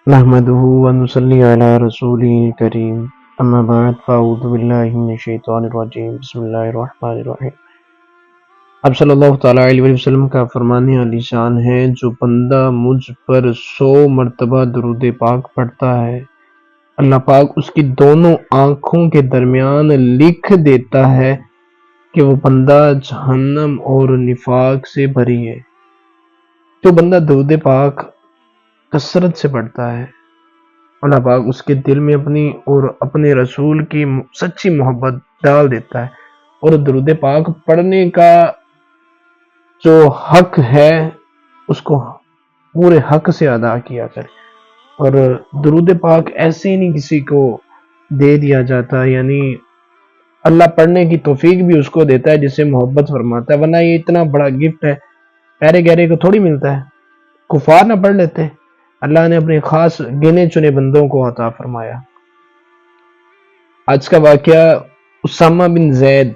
نحمده ونصلي على رسوله الكريم اما بعد فاعوذ باللہ من الشیطان الرجیم بسم اللہ الرحمن الرحیم۔ اب صلی اللہ تعالیٰ علیہ وسلم کا فرمان عالی شان ہے، جو بندہ مجھ پر 100 مرتبہ درود پاک پڑھتا ہے، اللہ پاک اس کی دونوں آنکھوں کے درمیان لکھ دیتا ہے کہ وہ بندہ جہنم اور نفاق سے بری ہے۔ جو بندہ درود پاک کثرت سے پڑھتا ہے، اللہ پاک اس کے دل میں اپنی اور اپنے رسول کی سچی محبت ڈال دیتا ہے، اور درود پاک پڑھنے کا جو حق ہے اس کو پورے حق سے ادا کیا کرے۔ اور درود پاک ایسے ہی نہیں کسی کو دے دیا جاتا، یعنی اللہ پڑھنے کی توفیق بھی اس کو دیتا ہے جسے محبت فرماتا ہے، ورنہ یہ اتنا بڑا گفٹ ہے، پیارے گہرے کو تھوڑی ملتا ہے۔ کفار نہ پڑھ لیتے، اللہ نے اپنے خاص گنے چنے بندوں کو عطا فرمایا۔ آج کا واقعہ اسامہ بن زید،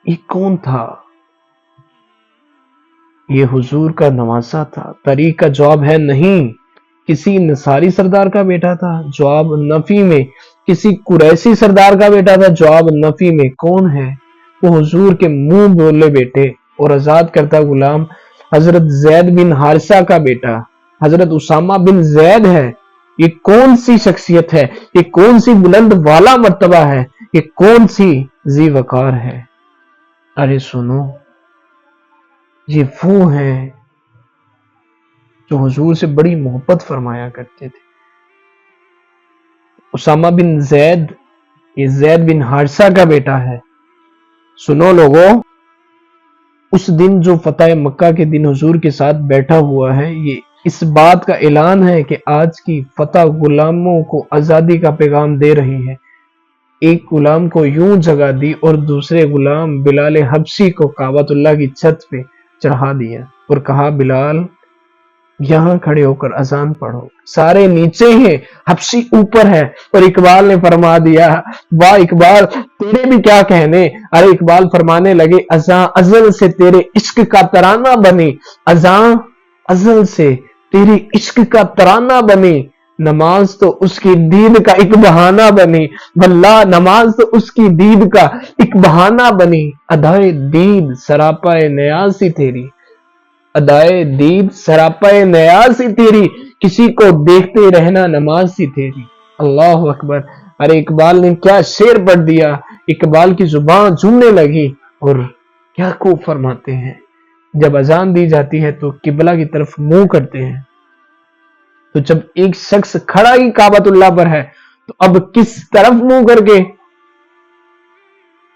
یہ کون تھا؟ یہ حضور کا نواسا تھا۔ طریق کا جواب ہے نہیں، کسی نصاری سردار کا بیٹا تھا، جواب نفی میں۔ کسی قریشی سردار کا بیٹا تھا، جواب نفی میں۔ کون ہے وہ؟ حضور کے منہ بولے بیٹے اور آزاد کرتا غلام حضرت زید بن حارثہ کا بیٹا حضرت اسامہ بن زید ہے۔ یہ کون سی شخصیت ہے؟ یہ کون سی بلند والا مرتبہ ہے؟ یہ کون سی ذی وقار ہے؟ ارے سنو، یہ وہ ہیں جو حضور سے بڑی محبت فرمایا کرتے تھے۔ اسامہ بن زید، یہ زید بن حارثہ کا بیٹا ہے۔ سنو لوگو، اس دن جو فتح مکہ کے دن حضور کے ساتھ بیٹھا ہوا ہے، یہ اس بات کا اعلان ہے کہ آج کی فتح غلاموں کو آزادی کا پیغام دے رہی ہے۔ ایک غلام کو یوں جگہ دی اور دوسرے غلام بلال حبشی کو کعبۃ اللہ کی چھت پہ چڑھا دیا اور کہا، بلال یہاں کھڑے ہو کر اذان پڑھو۔ سارے نیچے ہیں، حبشی اوپر ہے، اور اقبال نے فرما دیا، واہ اقبال تیرے بھی کیا کہنے۔ ارے اقبال فرمانے لگے، اذان ازل سے تیرے عشق کا ترانہ بنی، اذان ازل سے تیری عشق کا ترانہ بنی، نماز تو اس کی دید کا ایک بہانہ بنی، واللہ نماز تو اس کی دید کا ایک بہانہ بنی، ادائے دید سراپائے نیاز سی تیری، ادائے دید سراپائے نیاز سی تیری، کسی کو دیکھتے رہنا نماز سی تیری۔ اللہ اکبر۔ ارے اقبال نے کیا شعر پڑھ دیا، اقبال کی زبان جھومنے لگی۔ اور کیا خوب فرماتے ہیں، جب اذان دی جاتی ہے تو قبلہ کی طرف منہ کرتے ہیں، تو جب ایک شخص کھڑا ہی کعبۃ اللہ پر ہے تو اب کس طرف منہ کر کے؟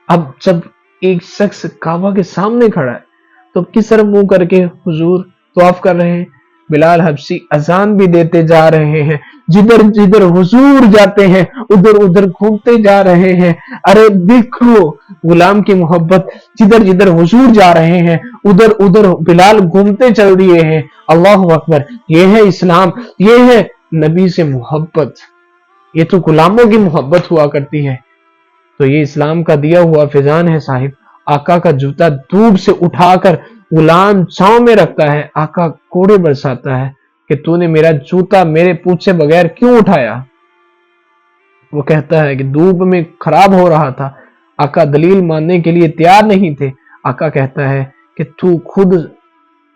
اب جب ایک شخص کعبہ کے سامنے کھڑا ہے تو کس طرف منہ کر کے حضور طواف کر رہے ہیں؟ بلال حبشی اذان بھی دیتے جا رہے ہیں، جدھر جدھر حضور جاتے ہیں ادھر ادھر گھومتے جا رہے ہیں۔ ارے دیکھو غلام کی محبت، جدھر جدھر حضور جا رہے ہیں ادھر ادھر بلال گھومتے چل دیے ہیں۔ اللہ اکبر۔ یہ ہے اسلام، یہ ہے نبی سے محبت۔ یہ تو غلاموں کی محبت ہوا کرتی ہے، تو یہ اسلام کا دیا ہوا فیضان ہے صاحب۔ آقا کا جوتا دھوپ سے اٹھا کر غلام چھاؤں میں رکھتا ہے، آقا کوڑے برساتا ہے کہ تو نے میرا جوتا میرے پوچھے بغیر کیوں اٹھایا؟ وہ کہتا ہے کہ دھوپ میں خراب ہو رہا تھا۔ آقا دلیل ماننے کے لیے تیار نہیں تھے۔ آقا کہتا ہے کہ تو خود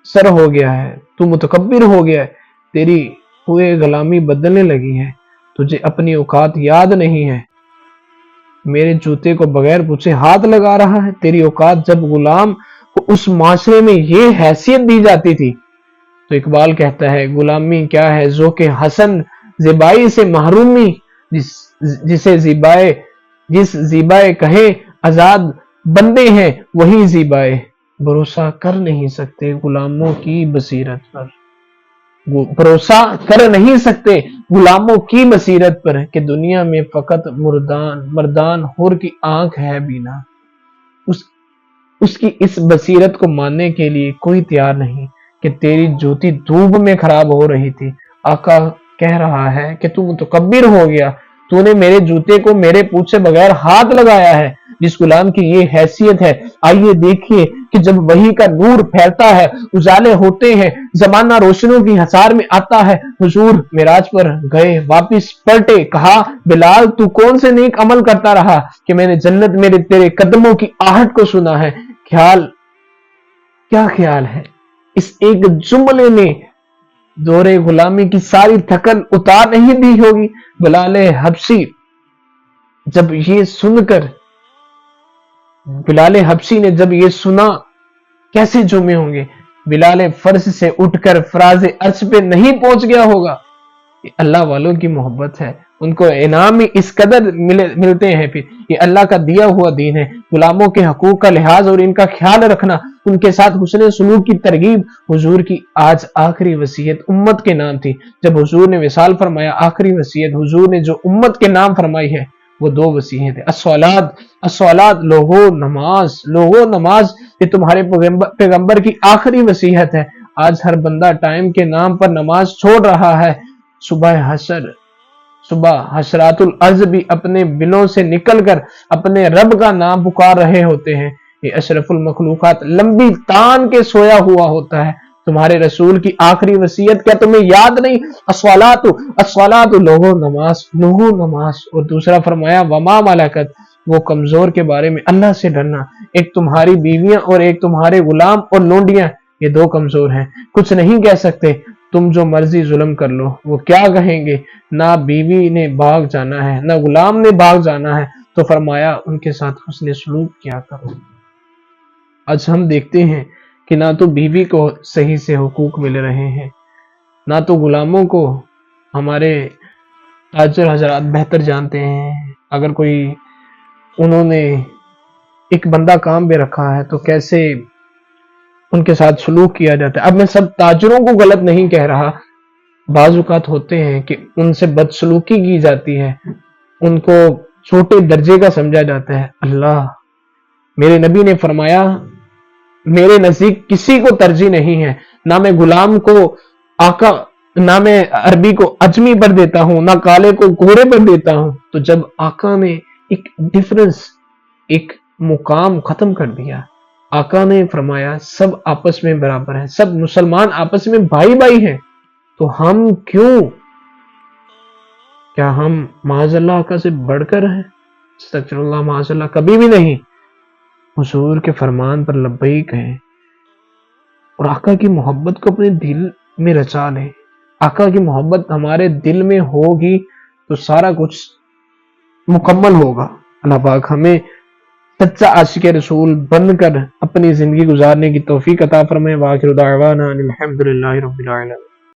سر ہو گیا ہے، تو متکبر ہو گیا ہے، تیری ہوئے غلامی بدلنے لگی ہے، تجھے اپنی اوقات یاد نہیں ہے، میرے جوتے کو بغیر پوچھے ہاتھ لگا رہا ہے۔ تیری اوقات جب غلام کو اس معاشرے میں یہ حیثیت دی جاتی تھی۔ تو اقبال کہتا ہے، غلامی کیا ہے ذوق حسن زیبائی سے محرومی، جس زیبائے کہے آزاد بندے ہیں وہی زیبائے، بھروسہ کر نہیں سکتے غلاموں کی بصیرت پر، بھروسہ کر نہیں سکتے غلاموں کی بصیرت پر، کہ دنیا میں فقط مردان حر کی آنکھ ہے بینا، اس کی اس بصیرت کو ماننے کے لیے کوئی تیار نہیں کہ تیری جوتی دھوپ میں خراب ہو رہی تھی۔ آقا کہہ رہا ہے کہ تو متکبر ہو گیا، تو نے میرے جوتے کو میرے پوچھے بغیر ہاتھ لگایا ہے، جس غلام کی یہ حیثیت ہے، آئیے دیکھیے کہ جب وحی کا نور پھیلتا ہے، اجالے ہوتے ہیں، زمانہ روشنوں کی حصار میں آتا ہے، حضور معراج پر گئے، واپس پلٹے، کہا بلال تو کون سے نیک عمل کرتا رہا کہ میں نے جنت میں تیرے قدموں کی آہٹ کو سنا ہے؟ کیا خیال ہے؟ اس ایک جملے نے دور غلامی کی ساری تھکن اتار نہیں دی ہوگی؟ بلال حبشی جب یہ سن کر بلال حبشی نے جب یہ سنا کیسے جمے ہوں گے؟ بلال فرش سے اٹھ کر فراز عرش پہ نہیں پہنچ گیا ہوگا؟ یہ اللہ والوں کی محبت ہے، ان کو انعام اس قدر ملتے ہیں، پھر یہ اللہ کا دیا ہوا دین ہے۔ غلاموں کے حقوق کا لحاظ اور ان کا خیال رکھنا، ان کے ساتھ حسن سلوک کی ترغیب حضور کی آج آخری وصیت امت کے نام تھی۔ جب حضور نے وصال فرمایا، آخری وصیت حضور نے جو امت کے نام فرمائی ہے وہ دو وصیت ہے، الصلاۃ، لوگو نماز، یہ تمہارے پیغمبر کی آخری وصیت ہے۔ آج ہر بندہ ٹائم کے نام پر نماز چھوڑ رہا ہے۔ صبح حشرات الارض بھی اپنے بلوں سے نکل کر اپنے رب کا نام پکار رہے ہوتے ہیں۔ یہ اشرف المخلوقات لمبی تان کے سویا ہوا ہوتا ہے۔ تمہارے رسول کی آخری وصیت کیا تمہیں یاد نہیں؟ الصلاۃ، لوگو نماز، اور دوسرا فرمایا وما ملکت، وہ کمزور کے بارے میں اللہ سے ڈرنا۔ ایک تمہاری بیویاں اور ایک تمہارے غلام اور لونڈیاں، یہ دو کمزور ہیں، کچھ نہیں کہہ سکتے، تم جو مرضی ظلم کر لو، وہ کیا کہیں گے؟ نہ بیوی نے بھاگ جانا ہے نہ غلام نے بھاگ جانا ہے، تو فرمایا ان کے ساتھ حسن سلوک کیا کرو۔ آج ہم دیکھتے ہیں کہ نہ تو بیوی کو صحیح سے حقوق مل رہے ہیں، نہ تو غلاموں کو ہمارے تاجر حضرات بہتر جانتے ہیں۔ اگر کوئی انہوں نے ایک بندہ کام پہ رکھا ہے تو کیسے ان کے ساتھ سلوک کیا جاتا ہے۔ اب میں سب تاجروں کو غلط نہیں کہہ رہا، بعض اوقات ہوتے ہیں کہ ان سے بدسلوکی کی جاتی ہے، ان کو چھوٹے درجے کا سمجھا جاتا ہے۔ اللہ میرے نبی نے فرمایا میرے نزدیک کسی کو ترجیح نہیں ہے، نہ میں غلام کو آقا، نہ میں عربی کو اجمی پر دیتا ہوں، نہ کالے کو گورے پر دیتا ہوں۔ تو جب آقا نے ایک ڈیفرنس، ایک مقام ختم کر دیا، آقا نے فرمایا سب آپس میں برابر ہیں، سب مسلمان آپس میں بھائی بھائی ہیں، تو ہم کیا ہم معاذ اللہ آقا سے بڑھ کر ہیں؟ استغفر اللہ، معاذ اللہ، کبھی بھی نہیں۔ حضور کے فرمان پر لبیک ہیں، اور آقا کی محبت کو اپنے دل میں رچا لیں۔ آقا کی محبت ہمارے دل میں ہوگی تو سارا کچھ مکمل ہوگا۔ اللہ پاک ہمیں سچا عاشق رسول بن کر اپنی زندگی گزارنے کی توفیق عطا فرمائے۔ وآخر دعوانا الحمدللہ رب العالمین۔